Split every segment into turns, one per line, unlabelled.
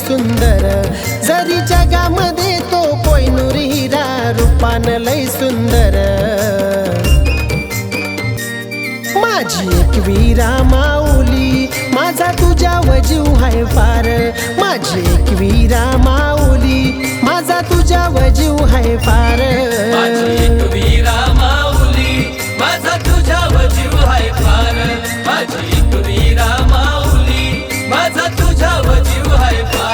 सुंदर, जरी जगामध्ये तो कोहिनूर हिरा रूपान लय सुंदर। माझी एक वीरा माऊली, माझा तुझ्यावर जीव हाय फार। माझी एक वीरा माऊली, माझा तुझ्यावर जीव हाय फार।
माझी एक वीरा माऊली, माझा तुझ्यावर जीव हाय फार। माझी एक वीरा माऊली, माझा तुझ्यावर जीव हाय फार।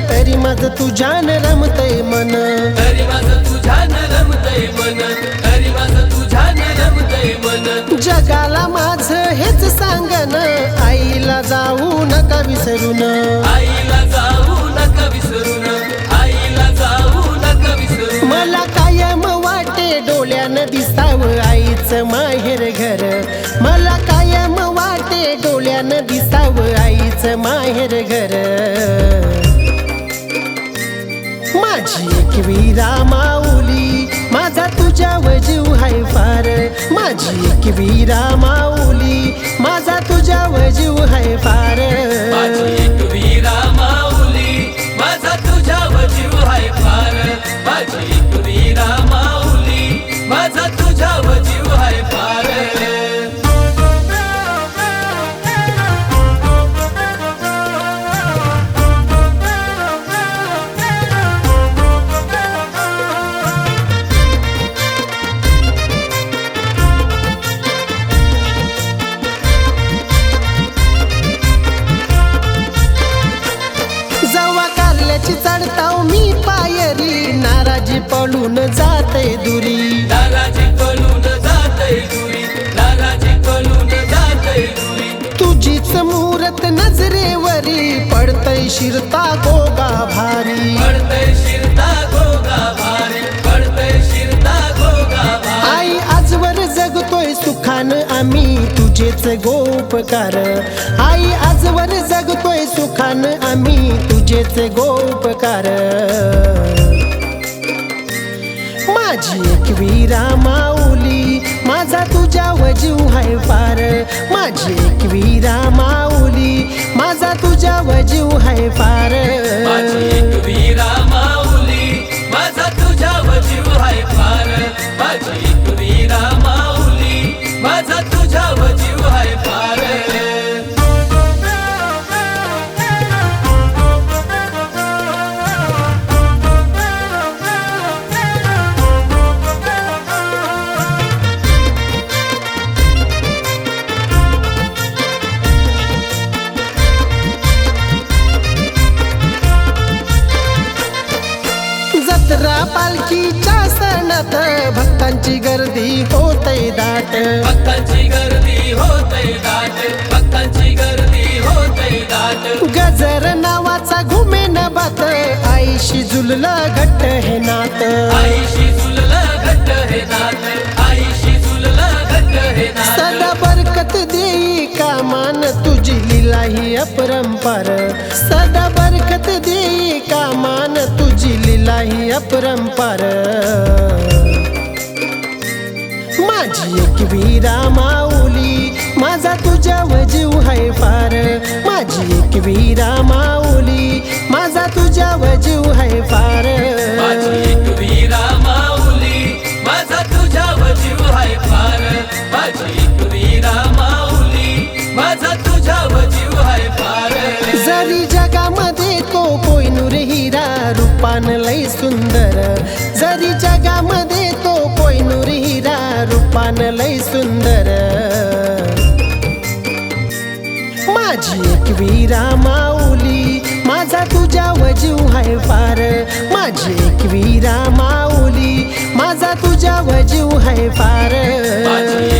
तरी माझं तुझ्यान रमतय मन,
तरी माझं तुझ्यान रमतय मन, तरी माझं तुझ्यान रमतय मन।
जगाला माझं हेच सांगन, आईला जाऊ नका विसरून।
आईला जाऊ नका विसरून, आईला जाऊ नका विसरून।
मला कायम वाटे डोळ्यानं दिसावं आईचं माहेर घर। मला कायम वाटे डोळ्यानं दिसावं आईचं माहेर घर। माझी एक वीरा माऊली, माझा तुझ्यावर जीव हाय फार। माझी एक वीरा माऊली, माझा तुझ्यावर जीव हाय फार।
माझी एक वीरा माऊली, माझा तुझ्यावर जीव हाय फार। माझी एक वीरा माऊली, माझा तुझ्यावर जीव हाय फार।
चढताव मी पायरी, नाराजी पळून जाते दुरी।
नाराजी पळून जाते दुरी, नाराजी पळून जाते दुरी।
तुझीच मूरत नजरेवरी, पडतय शिरता गोगा भारी।
पडतय शिरता गोगा भारी, पडतय शिरता गोगा भारी।
आई आजवर जगतोय सुखान आम्ही तुझेच गोपकार। आई आजवर जगतोय सुखान आम्ही तुझेच गोपकार। माझी एक वीरा माऊली, माझा तुझ्यावर जीव हाय फार। माझी एक वीरा माऊली, माझा तुझ्यावर जीव हाय फार।
माझी एक वीरा माऊली, माझा तुझ्यावर जीव हाय फार। माझी एक वीरा माऊली, माझा तुझ्यावर जीव हाय फार।
जत्रा पालखीच्या सणात भक्तांची गर्दी होतय दाट।
भक्तांची गर्दी होतय दाट, भक्तांची गर्दी होतय दाट।
गजर नावाचा घुमेन बात, आईशी जुललं घट्ट हे नात।
आईशी जुललं घट्ट हे नात, आईशी जुललं घट्ट हे नात।
सदा बरकत देई कामान तुझी लीला ही अपरंपार। सदा बरकत देई कामान तुझी लीला ही अपरंपार। माझी एक वीरा माऊली, माझा तुझ्यावर जीव हाय फार। माझी एक वीरा माऊली, माझा तुझ्यावर जीव हाय फार।
माझी एक वीरा माऊली, माझा तुझ्यावर जीव हाय फार। माझी एक वीरा माऊली, माझा तुझ्यावर जीव हाय फार।
जरी जगामध्ये तो कोहिनूर हिरा रूपान लय सुंदर। जरी जगामध्ये तो कोहिनूर हिरा रूपान लय सुंदर। माझी एक वीरा माऊली, माझा तुझ्यावर जीव हाय फार। माझी एक वीरा माऊली, माझा तुझ्यावर जीव हाय फार।
माझी